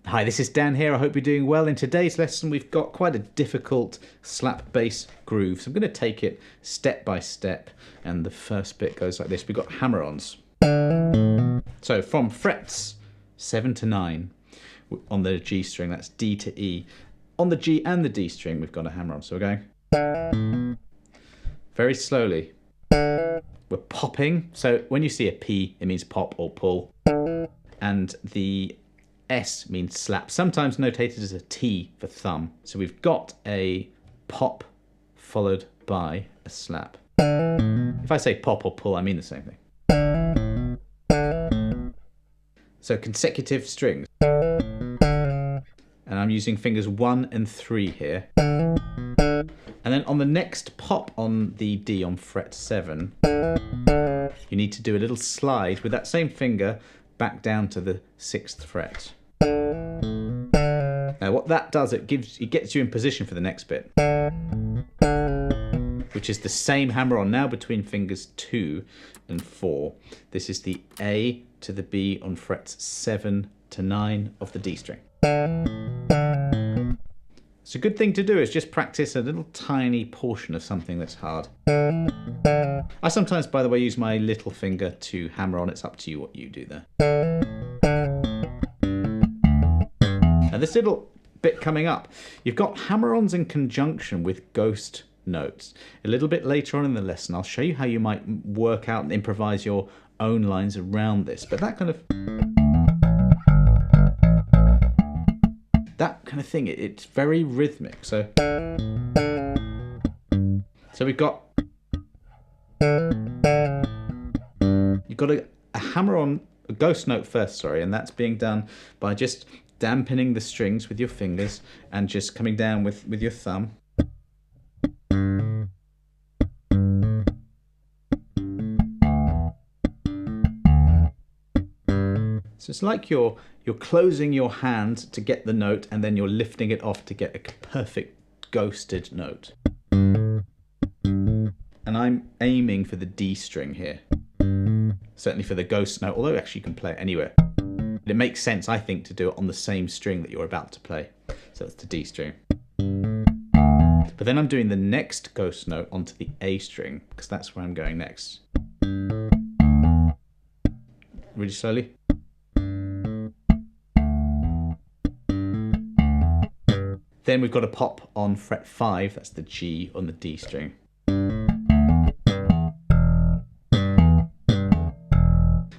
Hi, this is Dan here. I hope you're doing well. In today's lesson, we've got quite a difficult slap bass groove. So I'm going to take it step by step. And the first bit goes like this. We've got hammer-ons. So from frets 7 to 9 on the G string, that's D to E. On the G and the D string, we've got a hammer-on. So we're going very slowly. We're popping. So when you see a P, it means pop or pull. And the S means slap, sometimes notated as a T for thumb. So we've got a pop followed by a slap. If I say pop or pull, I mean the same thing. So consecutive strings. And I'm using fingers 1 and 3 here. And then on the next pop on the D on fret 7, you need to do a little slide with that same finger back down to the 6th fret. Now what that does, it gets you in position for the next bit, which is the same hammer-on now between fingers 2 and 4. This is the A to the B on frets 7 to 9 of the D string. So a good thing to do is just practice a little tiny portion of something that's hard. I sometimes, by the way, use my little finger to hammer on. It's up to you what you do there. Now this little bit coming up, you've got hammer-ons in conjunction with ghost notes. A little bit later on in the lesson, I'll show you how you might work out and improvise your own lines around this. But that kind of thing, it's very rhythmic. So we've got a hammer-on, a ghost note first, and that's being done by just dampening the strings with your fingers and just coming down with your thumb. So it's like you're closing your hand to get the note, and then you're lifting it off to get a perfect ghosted note. And I'm aiming for the D string here. Certainly for the ghost note, although actually you can play it anywhere. It makes sense, I think, to do it on the same string that you're about to play. So that's the D string. But then I'm doing the next ghost note onto the A string, because that's where I'm going next. Really slowly. Then we've got a pop on fret 5, that's the G on the D string.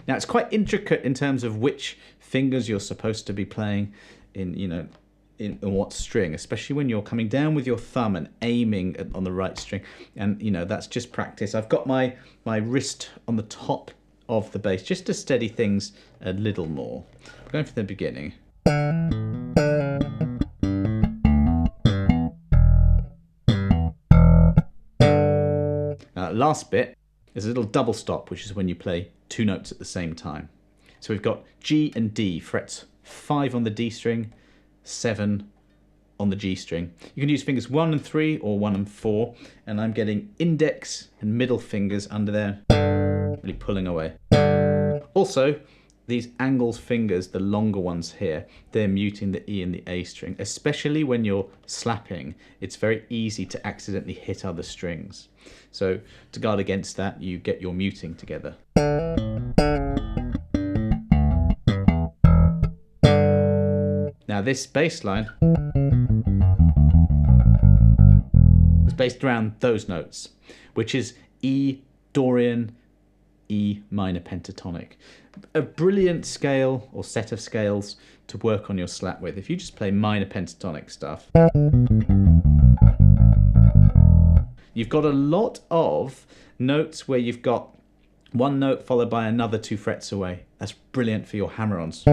Now it's quite intricate in terms of which fingers you're supposed to be playing in what string, especially when you're coming down with your thumb and aiming on the right string. And that's just practice. I've got my wrist on the top of the bass just to steady things a little more. I'm going from the beginning. Last bit is a little double stop, which is when you play 2 notes at the same time. So we've got G and D, frets 5 on the D string, 7 on the G string. You can use fingers 1 and 3 or 1 and 4, and I'm getting index and middle fingers under there, really pulling away. Also, these angled fingers, the longer ones here, they're muting the E and the A string. Especially when you're slapping, it's very easy to accidentally hit other strings. So to guard against that, you get your muting together. Now this bass line is based around those notes, which is E, Dorian, E minor pentatonic. A brilliant scale or set of scales to work on your slap with. If you just play minor pentatonic stuff, you've got a lot of notes where you've got one note followed by another 2 frets away. That's brilliant for your hammer-ons.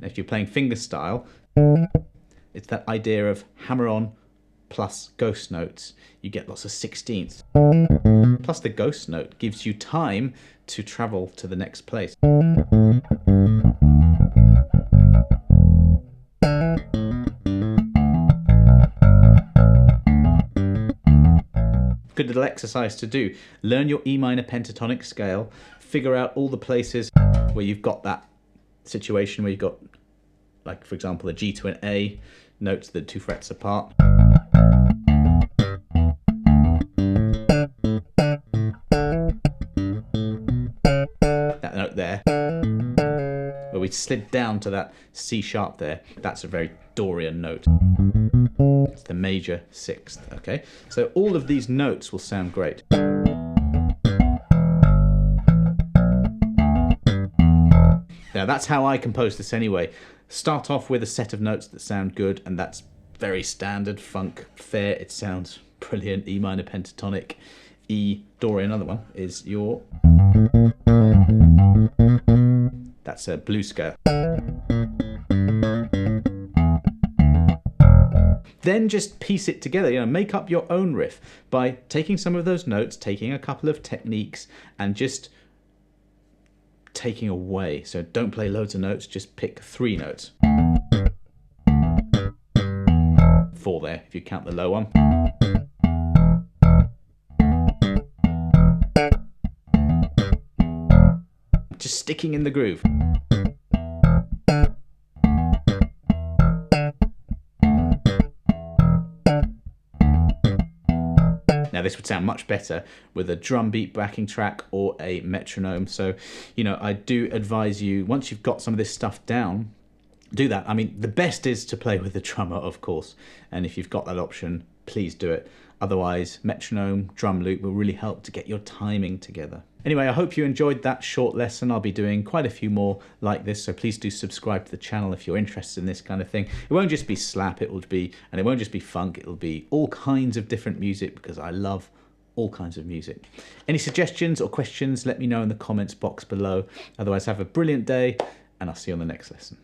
If you're playing fingerstyle, it's that idea of hammer-on plus ghost notes. You get lots of 16ths. Plus the ghost note gives you time to travel to the next place. good little exercise to do. Learn your E minor pentatonic scale, figure out all the places where you've got that situation where you've got, like for example, a G to an A, notes that are 2 frets apart. That note there, where we slid down to that C sharp there, that's a very Dorian note. It's the major 6th, okay? So all of these notes will sound great. Now that's how I compose this anyway. Start off with a set of notes that sound good, and that's very standard funk fare. It sounds brilliant. E minor pentatonic, E Dorian. Another one is your, that's a blues scale. Then just piece it together, you know, make up your own riff by taking some of those notes, taking a couple of techniques, and just taking away. So don't play loads of notes, just pick 3 notes. 4 there, if you count the low one. Just sticking in the groove. Now this would sound much better with a drum beat backing track or a metronome. So, you know, I do advise you, once you've got some of this stuff down, do that. I mean, the best is to play with the drummer, of course. And if you've got that option, please do it. Otherwise, metronome, drum loop will really help to get your timing together. Anyway, I hope you enjoyed that short lesson. I'll be doing quite a few more like this, so please do subscribe to the channel if you're interested in this kind of thing. It won't just be slap, it won't just be funk, it'll be all kinds of different music, because I love all kinds of music. Any suggestions or questions, let me know in the comments box below. Otherwise, have a brilliant day, and I'll see you on the next lesson.